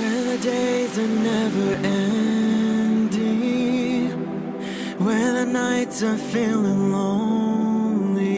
When the days are never ending, when the nights are feeling lonely,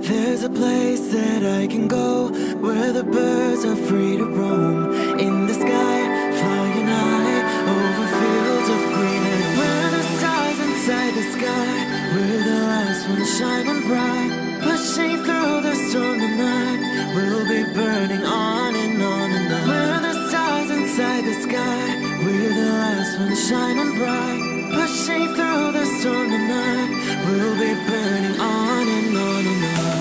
there's a place that I can go where the birds are free to roam. In the sky, flying high over fields of green. And where the stars inside the sky, we're the last ones shining bright. Pushing through the storm tonight, we'll be burning on and on and on. We're the stars inside the sky, we're the last ones shining bright. Pushing through the storm tonight, we'll be burning on and on and on.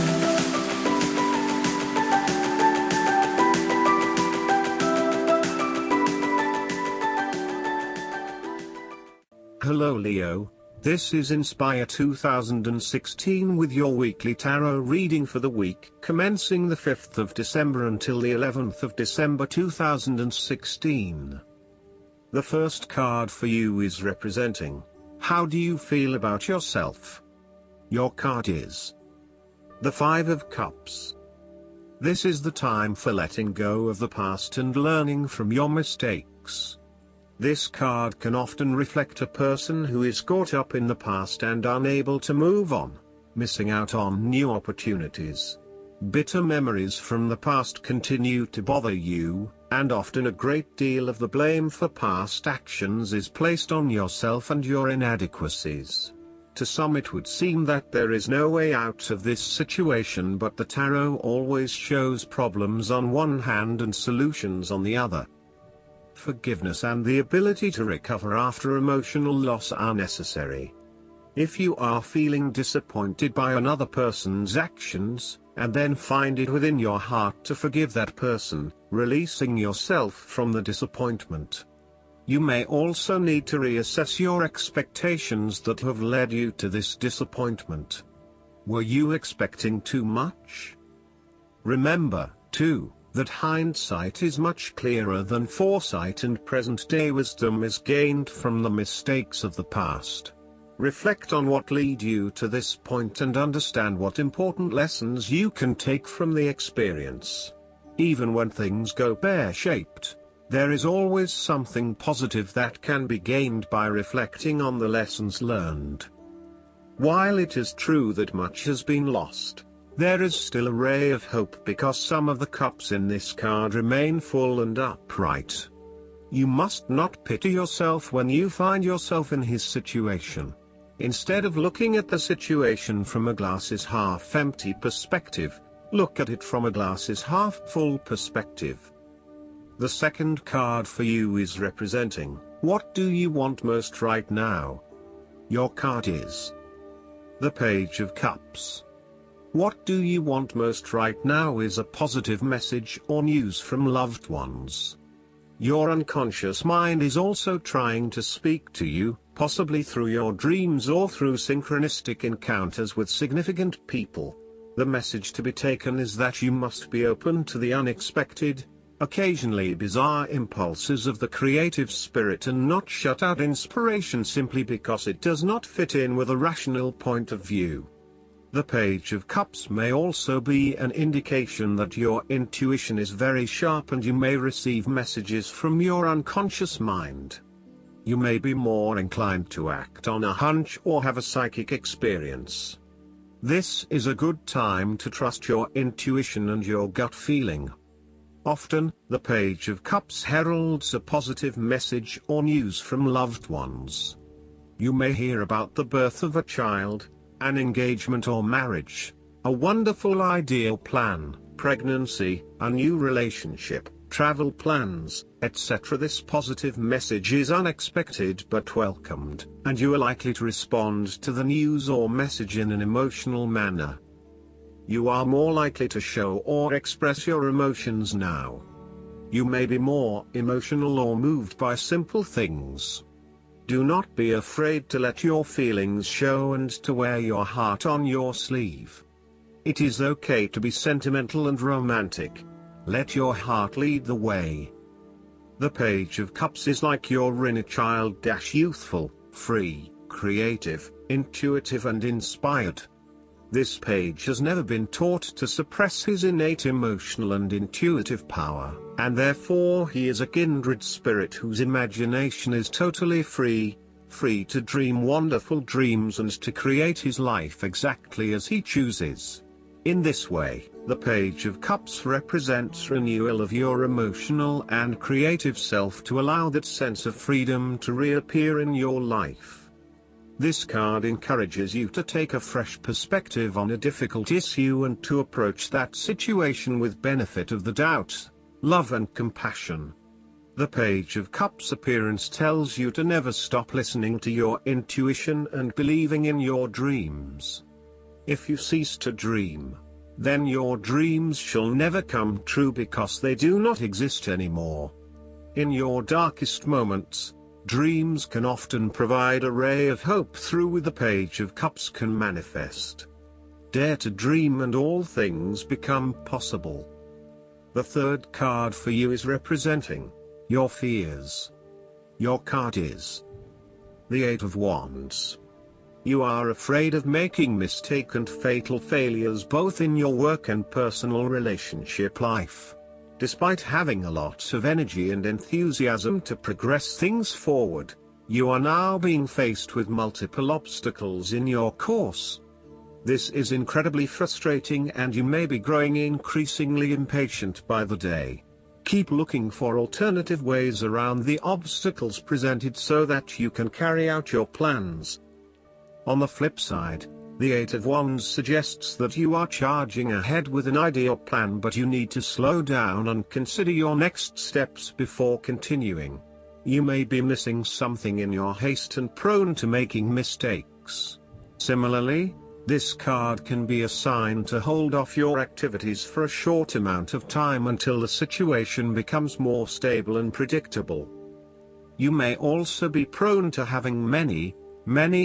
Hello Leo, this is Inspire 2016 with your weekly tarot reading for the week commencing the 5th of December until the 11th of December 2016. The first card for you is representing, how do you feel about yourself? Your card is the Five of Cups. This is the time for letting go of the past and learning from your mistakes. This card can often reflect a person who is caught up in the past and unable to move on, missing out on new opportunities. Bitter memories from the past continue to bother you, and often a great deal of the blame for past actions is placed on yourself and your inadequacies. To some it would seem that there is no way out of this situation, but the tarot always shows problems on one hand and solutions on the other. Forgiveness and the ability to recover after emotional loss are necessary. If you are feeling disappointed by another person's actions, and then find it within your heart to forgive that person, releasing yourself from the disappointment. You may also need to reassess your expectations that have led you to this disappointment. Were you expecting too much? Remember, too, that hindsight is much clearer than foresight, and present-day wisdom is gained from the mistakes of the past. Reflect on what led you to this point and understand what important lessons you can take from the experience. Even when things go pear-shaped, there is always something positive that can be gained by reflecting on the lessons learned. While it is true that much has been lost, there is still a ray of hope because some of the cups in this card remain full and upright. You must not pity yourself when you find yourself in his situation. Instead of looking at the situation from a glass is half empty perspective, look at it from a glass is half full perspective. The second card for you is representing, what do you want most right now? Your card is the Page of Cups. What do you want most right now is a positive message or news from loved ones. Your unconscious mind is also trying to speak to you, possibly through your dreams or through synchronistic encounters with significant people. The message to be taken is that you must be open to the unexpected, occasionally bizarre impulses of the creative spirit and not shut out inspiration simply because it does not fit in with a rational point of view. The Page of Cups may also be an indication that your intuition is very sharp and you may receive messages from your unconscious mind. You may be more inclined to act on a hunch or have a psychic experience. This is a good time to trust your intuition and your gut feeling. Often, the Page of Cups heralds a positive message or news from loved ones. You may hear about the birth of a child, an engagement or marriage, a wonderful ideal plan, pregnancy, a new relationship, travel plans, etc. This positive message is unexpected but welcomed, and you are likely to respond to the news or message in an emotional manner. You are more likely to show or express your emotions now. You may be more emotional or moved by simple things. Do not be afraid to let your feelings show and to wear your heart on your sleeve. It is okay to be sentimental and romantic. Let your heart lead the way. The Page of Cups is like your inner child, youthful, free, creative, intuitive and inspired. This page has never been taught to suppress his innate emotional and intuitive power, and therefore he is a kindred spirit whose imagination is totally free to dream wonderful dreams and to create his life exactly as he chooses. In this way, the Page of Cups represents renewal of your emotional and creative self to allow that sense of freedom to reappear in your life. This card encourages you to take a fresh perspective on a difficult issue and to approach that situation with benefit of the doubt, love and compassion. The Page of Cups appearance tells you to never stop listening to your intuition and believing in your dreams. If you cease to dream, then your dreams shall never come true because they do not exist anymore. In your darkest moments, dreams can often provide a ray of hope through the Page of Cups can manifest. Dare to dream and all things become possible. The third card for you is representing your fears. Your card is the Eight of Wands. You are afraid of making mistake and fatal failures both in your work and personal relationship life. Despite having a lot of energy and enthusiasm to progress things forward, you are now being faced with multiple obstacles in your course. This is incredibly frustrating and you may be growing increasingly impatient by the day. Keep looking for alternative ways around the obstacles presented so that you can carry out your plans. On the flip side, the Eight of Wands suggests that you are charging ahead with an idea or plan, but you need to slow down and consider your next steps before continuing. You may be missing something in your haste and prone to making mistakes. Similarly, this card can be a sign to hold off your activities for a short amount of time until the situation becomes more stable and predictable. You may also be prone to having many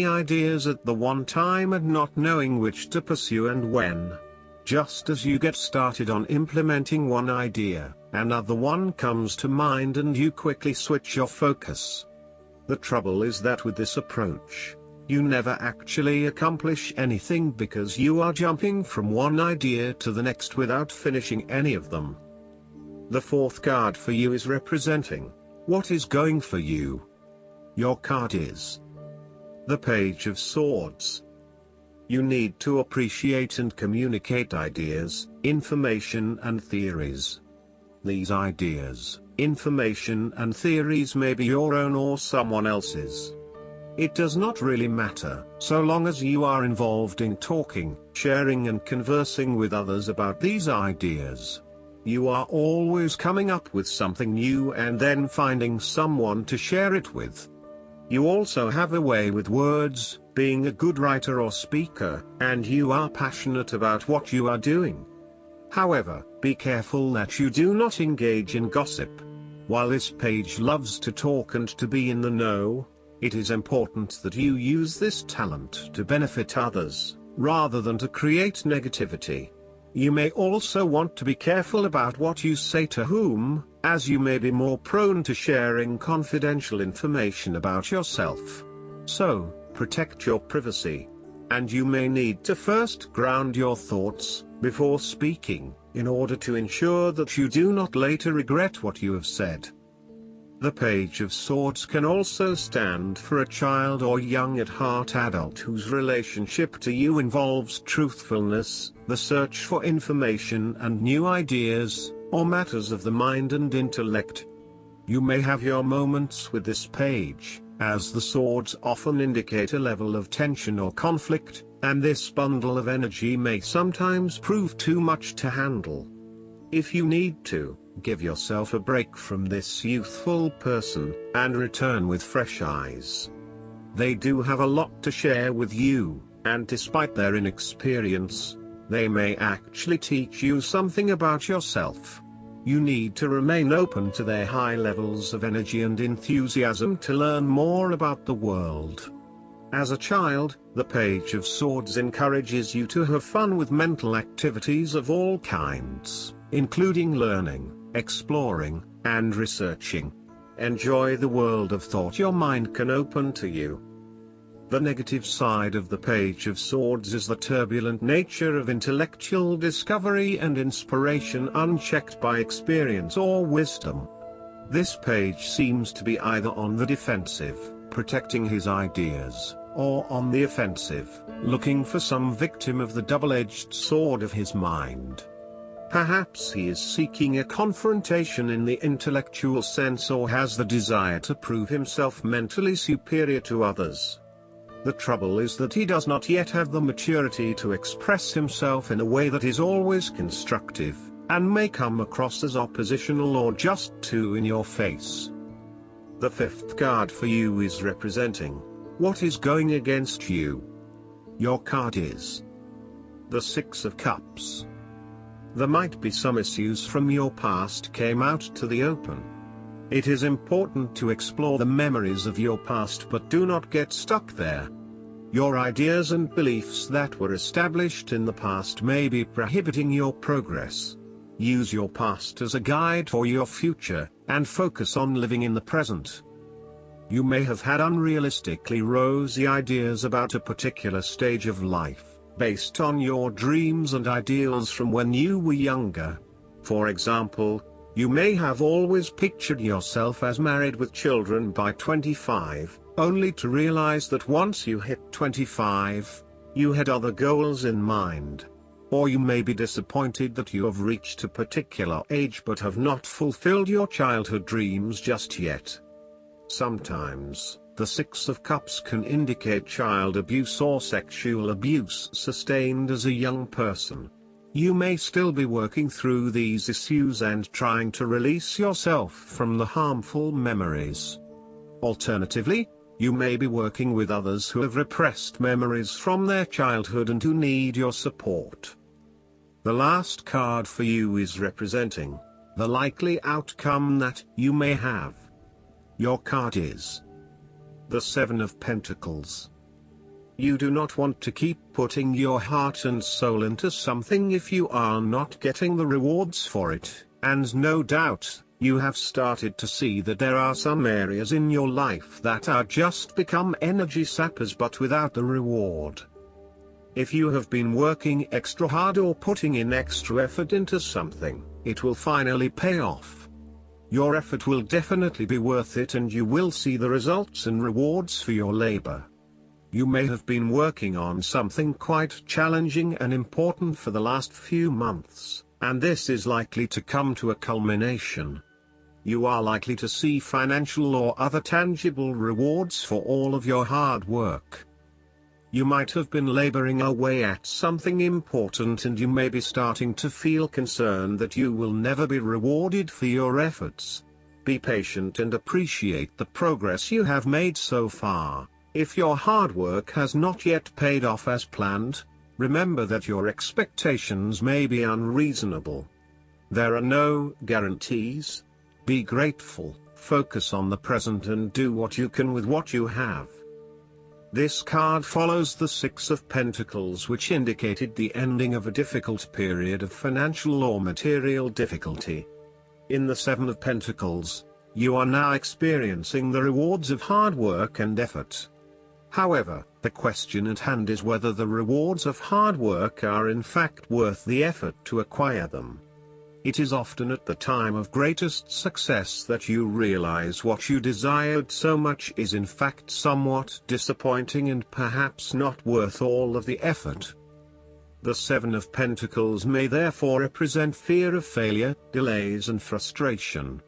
ideas at the one time and not knowing which to pursue and when. Just as you get started on implementing one idea, another one comes to mind and you quickly switch your focus. The trouble is that with this approach, you never actually accomplish anything because you are jumping from one idea to the next without finishing any of them. The fourth card for you is representing what is going for you. Your card is the Page of Swords. You need to appreciate and communicate ideas, information and theories. These ideas, information and theories may be your own or someone else's. It does not really matter, so long as you are involved in talking, sharing and conversing with others about these ideas. You are always coming up with something new and then finding someone to share it with. You also have a way with words, being a good writer or speaker, and you are passionate about what you are doing. However, be careful that you do not engage in gossip. While this page loves to talk and to be in the know, it is important that you use this talent to benefit others, rather than to create negativity. You may also want to be careful about what you say to whom, as you may be more prone to sharing confidential information about yourself. So, protect your privacy. And you may need to first ground your thoughts, before speaking, in order to ensure that you do not later regret what you have said. The Page of Swords can also stand for a child or young at heart adult whose relationship to you involves truthfulness, the search for information and new ideas, or matters of the mind and intellect. You may have your moments with this page, as the swords often indicate a level of tension or conflict, and this bundle of energy may sometimes prove too much to handle. If you need to, give yourself a break from this youthful person, and return with fresh eyes. They do have a lot to share with you, and despite their inexperience, they may actually teach you something about yourself. You need to remain open to their high levels of energy and enthusiasm to learn more about the world. As a child, the Page of Swords encourages you to have fun with mental activities of all kinds, including learning, exploring, and researching. Enjoy the world of thought your mind can open to you. The negative side of the Page of Swords is the turbulent nature of intellectual discovery and inspiration unchecked by experience or wisdom. This page seems to be either on the defensive, protecting his ideas, or on the offensive, looking for some victim of the double-edged sword of his mind. Perhaps he is seeking a confrontation in the intellectual sense or has the desire to prove himself mentally superior to others. The trouble is that he does not yet have the maturity to express himself in a way that is always constructive, and may come across as oppositional or just too in your face. The fifth card for you is representing what is going against you. Your card is the Six of Cups. There might be some issues from your past came out to the open. It is important to explore the memories of your past, but do not get stuck there. Your ideas and beliefs that were established in the past may be prohibiting your progress. Use your past as a guide for your future, and focus on living in the present. You may have had unrealistically rosy ideas about a particular stage of life, based on your dreams and ideals from when you were younger. For example, you may have always pictured yourself as married with children by 25, only to realize that once you hit 25, you had other goals in mind. Or you may be disappointed that you have reached a particular age but have not fulfilled your childhood dreams just yet. Sometimes, the Six of Cups can indicate child abuse or sexual abuse sustained as a young person. You may still be working through these issues and trying to release yourself from the harmful memories. Alternatively, you may be working with others who have repressed memories from their childhood and who need your support. The last card for you is representing the likely outcome that you may have. Your card is the Seven of Pentacles. You do not want to keep putting your heart and soul into something if you are not getting the rewards for it, and no doubt, you have started to see that there are some areas in your life that are just become energy sappers but without the reward. If you have been working extra hard or putting in extra effort into something, it will finally pay off. Your effort will definitely be worth it and you will see the results and rewards for your labor. You may have been working on something quite challenging and important for the last few months, and this is likely to come to a culmination. You are likely to see financial or other tangible rewards for all of your hard work. You might have been laboring away at something important and you may be starting to feel concerned that you will never be rewarded for your efforts. Be patient and appreciate the progress you have made so far. If your hard work has not yet paid off as planned, remember that your expectations may be unreasonable. There are no guarantees. Be grateful, focus on the present and do what you can with what you have. This card follows the Six of Pentacles, which indicated the ending of a difficult period of financial or material difficulty. In the Seven of Pentacles, you are now experiencing the rewards of hard work and effort. However, the question at hand is whether the rewards of hard work are in fact worth the effort to acquire them. It is often at the time of greatest success that you realize what you desired so much is in fact somewhat disappointing and perhaps not worth all of the effort. The Seven of Pentacles may therefore represent fear of failure, delays and frustration.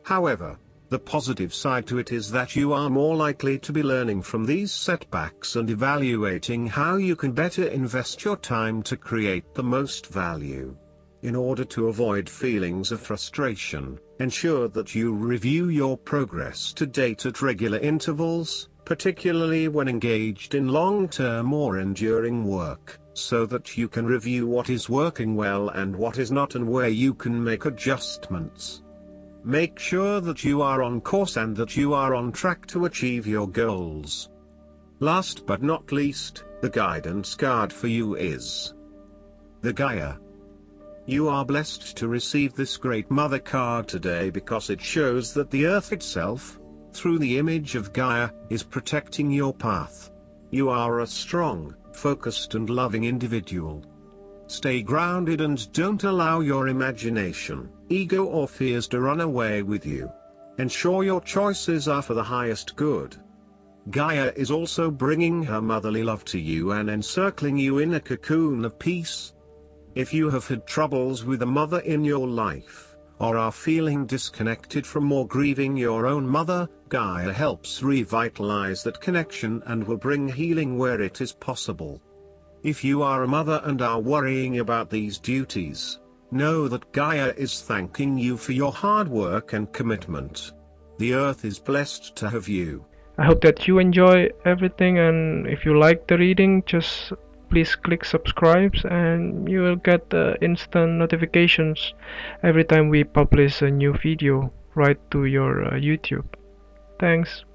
However, the positive side to it is that you are more likely to be learning from these setbacks and evaluating how you can better invest your time to create the most value. In order to avoid feelings of frustration, ensure that you review your progress to date at regular intervals, particularly when engaged in long-term or enduring work, so that you can review what is working well and what is not and where you can make adjustments. Make sure that you are on course and that you are on track to achieve your goals. Last but not least, the guidance card for you is the Gaia. You are blessed to receive this great Mother card today because it shows that the Earth itself, through the image of Gaia, is protecting your path. You are a strong, focused and loving individual. Stay grounded and don't allow your imagination, ego or fears to run away with you. Ensure your choices are for the highest good. Gaia is also bringing her motherly love to you and encircling you in a cocoon of peace. If you have had troubles with a mother in your life, or are feeling disconnected from or grieving your own mother, Gaia helps revitalize that connection and will bring healing where it is possible. If you are a mother and are worrying about these duties, know that Gaia is thanking you for your hard work and commitment. The earth is blessed to have you. I hope that you enjoy everything, and if you like the reading, just please click subscribe and you will get instant notifications every time we publish a new video right to your YouTube. Thanks.